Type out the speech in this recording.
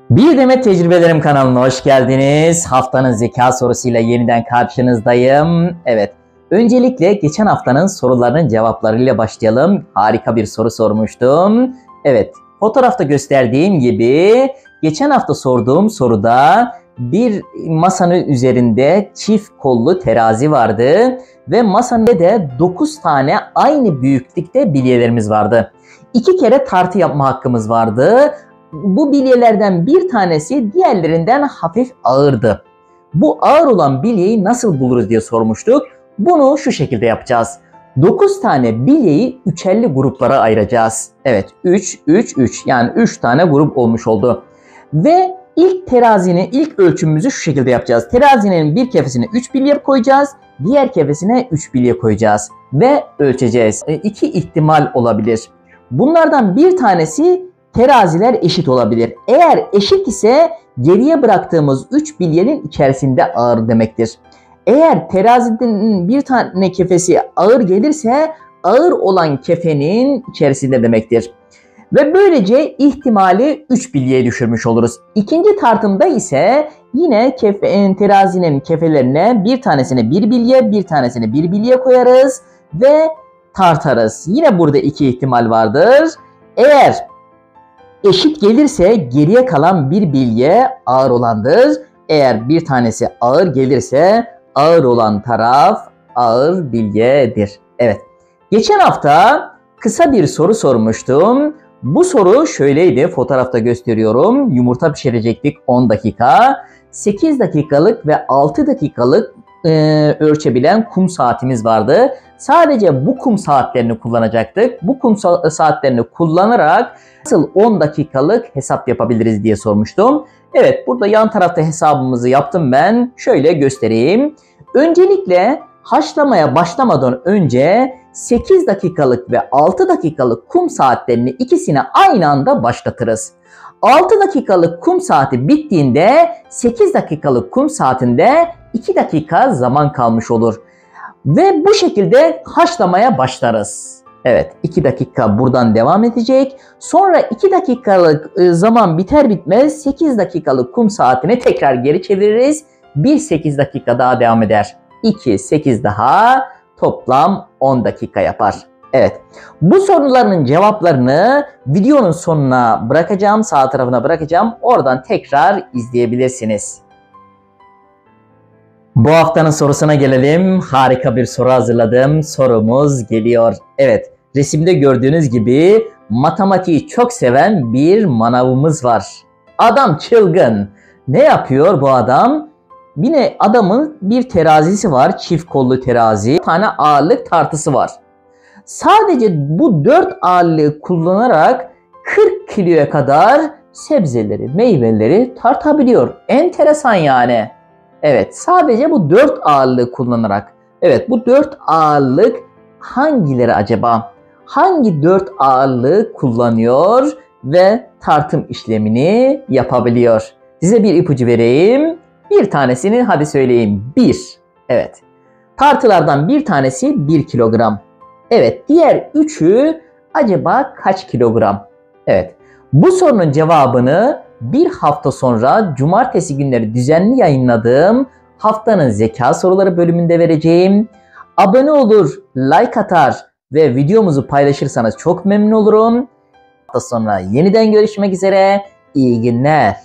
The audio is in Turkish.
Bir Demet Tecrübelerim kanalına hoş geldiniz. Haftanın zeka sorusuyla yeniden karşınızdayım. Evet, öncelikle geçen haftanın sorularının cevaplarıyla başlayalım. Harika bir soru sormuştum. Evet, fotoğrafta gösterdiğim gibi geçen hafta sorduğum soruda bir masanın üzerinde çift kollu terazi vardı. Ve masanın de 9 tane aynı büyüklükte bilyelerimiz vardı. 2 kere tartı yapma hakkımız vardı. Bu bilyelerden bir tanesi diğerlerinden hafif ağırdı. Bu ağır olan bilyeyi nasıl buluruz diye sormuştuk. Bunu şu şekilde yapacağız. 9 tane bilyeyi üçerli gruplara ayıracağız. Evet, 3, 3, 3 yani 3 tane grup olmuş oldu. Ve ilk ölçümümüzü şu şekilde yapacağız. Terazinin bir kefesine 3 bilye koyacağız. Diğer kefesine 3 bilye koyacağız. Ve ölçeceğiz. 2 ihtimal olabilir. Bunlardan bir tanesi teraziler eşit olabilir. Eğer eşit ise geriye bıraktığımız 3 bilyenin içerisinde ağır demektir. Eğer terazinin bir tane kefesi ağır gelirse ağır olan kefenin içerisinde demektir. Ve böylece ihtimali 3 bilyeye düşürmüş oluruz. İkinci tartımda ise yine terazinin kefelerine bir tanesine 1 bilye, bir tanesine 1 bilye koyarız ve tartarız. Yine burada 2 ihtimal vardır. Eğer eşit gelirse geriye kalan bir bilye ağır olandır. Eğer bir tanesi ağır gelirse ağır olan taraf ağır bilyedir. Evet. Geçen hafta kısa bir soru sormuştum. Bu soru şöyleydi. Fotoğrafta gösteriyorum. Yumurta pişirecektik 10 dakika. 8 dakikalık ve 6 dakikalık ölçebilen kum saatimiz vardı. Sadece bu kum saatlerini kullanacaktık. Bu kum saatlerini kullanarak nasıl 10 dakikalık hesap yapabiliriz diye sormuştum. Evet, burada yan tarafta hesabımızı yaptım ben. Şöyle göstereyim. Öncelikle haşlamaya başlamadan önce 8 dakikalık ve 6 dakikalık kum saatlerini ikisini aynı anda başlatırız. 6 dakikalık kum saati bittiğinde 8 dakikalık kum saatinde 2 dakika zaman kalmış olur. Ve bu şekilde haşlamaya başlarız. Evet, 2 dakika buradan devam edecek. Sonra 2 dakikalık zaman biter bitmez 8 dakikalık kum saatini tekrar geri çeviririz. 8 dakika daha devam eder. 2, 8 daha toplam 10 dakika yapar. Evet, bu soruların cevaplarını videonun sonuna bırakacağım, sağ tarafına bırakacağım. Oradan tekrar izleyebilirsiniz. Bu haftanın sorusuna gelelim. Harika bir soru hazırladım. Sorumuz geliyor. Evet, resimde gördüğünüz gibi matematiği çok seven bir manavımız var. Adam çılgın. Ne yapıyor bu adam? Yine adamın bir terazisi var. Çift kollu terazi. Bir tane ağırlık tartısı var. Sadece bu 4 ağırlığı kullanarak 40 kiloya kadar sebzeleri, meyveleri tartabiliyor. Enteresan yani. Evet, sadece bu 4 ağırlığı kullanarak. Evet, bu 4 ağırlık hangileri acaba? Hangi 4 ağırlığı kullanıyor ve tartım işlemini yapabiliyor? Size bir ipucu vereyim. Bir tanesini hadi söyleyeyim. 1. Evet. Tartılardan bir tanesi 1 kilogram. Evet, diğer 3'ü acaba kaç kilogram? Evet. Bu sorunun cevabını bir hafta sonra cumartesi günleri düzenli yayınladığım haftanın zeka soruları bölümünde vereceğim. Abone olur, like atar ve videomuzu paylaşırsanız çok memnun olurum. Hafta sonra yeniden görüşmek üzere. İyi günler.